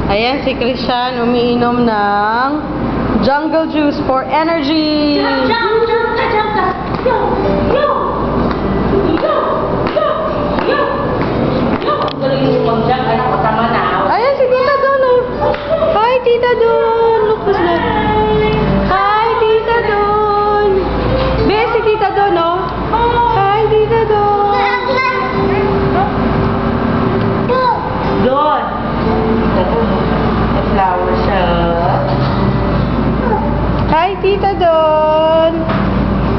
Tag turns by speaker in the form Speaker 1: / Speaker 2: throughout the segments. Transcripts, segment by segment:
Speaker 1: Ayan, si Christian umiinom ng jungle juice for energy.
Speaker 2: Jump ka. Yo. Galing mo mag-jump. Anak ko, tama na.
Speaker 1: Ayan, si Tita Don. Oh. Hi, Tita Don. Look who's that. Hi, Tita Don. Be, si Tita Don, oh. Hi, Tita Don.
Speaker 2: Doon. May flower siya.
Speaker 1: Hi, Tita Don.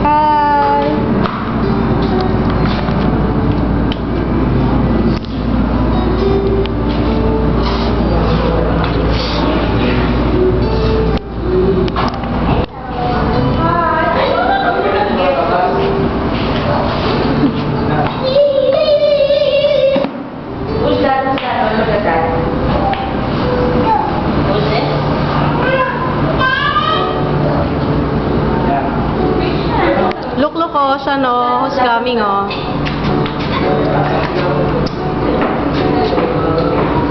Speaker 1: Hi.
Speaker 2: Who's that? Look at that. Who's this?
Speaker 1: Look, oh. Siya, no. Who's coming, oh.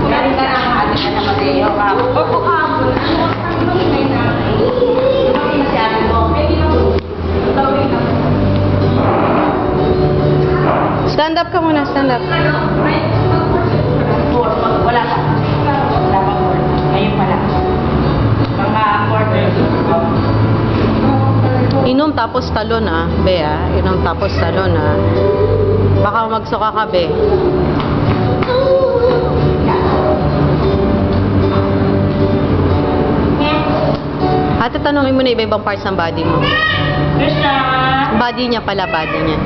Speaker 2: Galing ka na maalis ka na Mateo. Opo ka.
Speaker 1: Stand up ka muna, stand up.
Speaker 2: Wala pa. Wala pa board. Ngayon pala. Mga quarter.
Speaker 1: Inom tapos talon, ah. Be, ah. Inom tapos talon, ah. Baka magsuka ka, be. Ate, tanongin mo na iba-ibang parts ng body mo.
Speaker 2: Krishna!
Speaker 1: Body niya pala, body niya.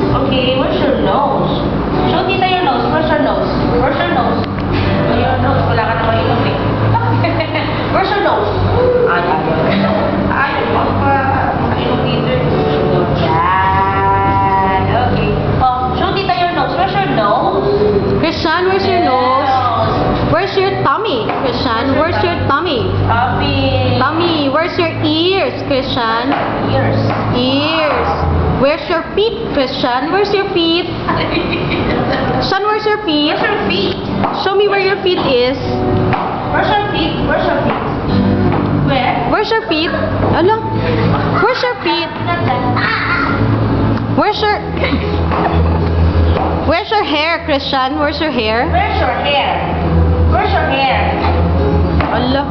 Speaker 2: Okay, where's your nose? Show tita your nose. Where's your nose? Where's your nose? Your nose. Wala ka naman inom eh. Where's your nose? Ay, inom dito. Yan. Okay. Oh, show tita your nose. Where's your nose?
Speaker 1: Christian, where's your nose? Where's your tummy? Christian, where's your tummy? Tummy, where's your ears, Christian?
Speaker 2: Ears.
Speaker 1: Ears. Where's your feet, Christian? Where's your feet? Son, where's your feet?
Speaker 2: Where's your feet?
Speaker 1: Show me where your feet is.
Speaker 2: Where's your feet? Where's your feet? Where?
Speaker 1: Where's your feet? Ala. Where's your feet? Where's your... Where's your hair, Christian? Where's your hair?
Speaker 2: Where's your hair? Where's your hair?
Speaker 1: Ala.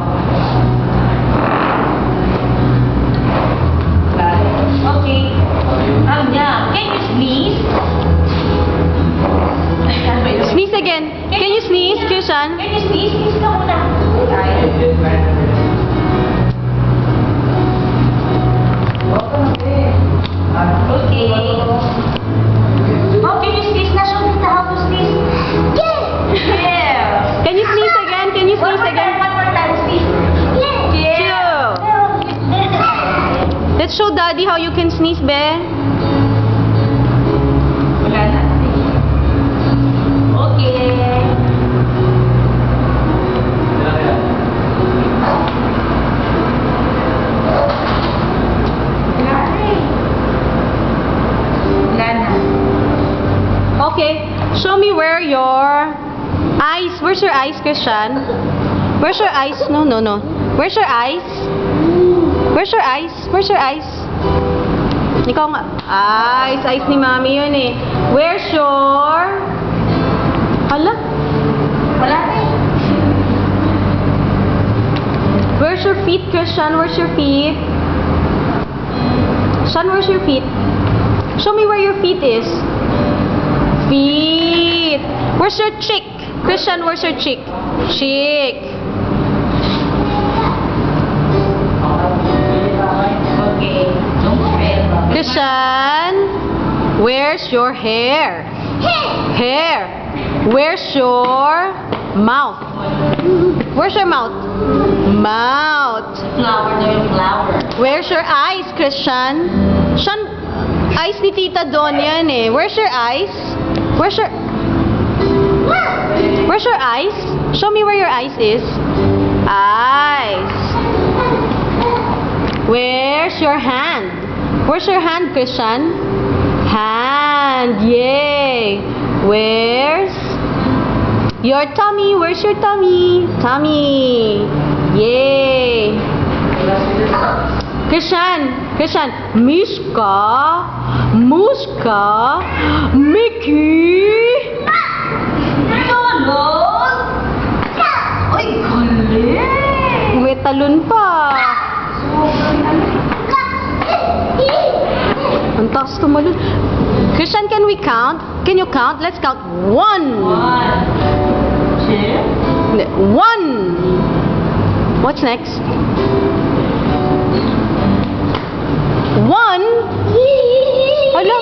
Speaker 2: Okay. Yeah. Can you sneeze?
Speaker 1: Sneeze again. Can you sneeze, Christian?
Speaker 2: Can you sneeze? Sneeze ka muna. Okay. Oh, can you sneeze na? Show me how to sneeze. Yeah.
Speaker 1: Can you sneeze again? Can you
Speaker 2: One
Speaker 1: sneeze
Speaker 2: more
Speaker 1: again?
Speaker 2: time. One more time. Sneeze. Yeah.
Speaker 1: Let's show Daddy how you can sneeze, be.
Speaker 2: Wala na. Okay. Wala na.
Speaker 1: Okay, show me where your eyes. Where's your eyes, Christian? Where's your eyes? No. Where's your eyes? Where's your eyes? Where's your eyes? Ikaw nga. Eyes ni Mami yun eh. Where's your... Hala?
Speaker 2: Wala na.
Speaker 1: Where's your feet, Christian? Where's your feet? Sean, where's your feet? Show me where your feet is. Feet. Where's your cheek? Christian, where's your cheek? Cheek.
Speaker 2: Okay. Don't fail.
Speaker 1: Christian, where's your hair? Hair. Where's your mouth? Where's your mouth? Mouth.
Speaker 2: Flower na yung flower.
Speaker 1: Where's your eyes, Christian? Sean, eyes ni Tita Don yan eh. Where's your eyes? Where's your... Where's your eyes? Show me where your eyes is. Eyes. Where's your hand? Where's your hand, Christian? Hand. Yay. Where's Your tummy. Where's your tummy? Tummy. Yay. Christian. Mishka. Muska. Mickey.
Speaker 2: Ay, galing!
Speaker 1: May talon pa. Ang taas tumalon. Christian, can we count? Can you count? Let's count. 1.
Speaker 2: 1, 2,
Speaker 1: 1. What's next? 1. Hala,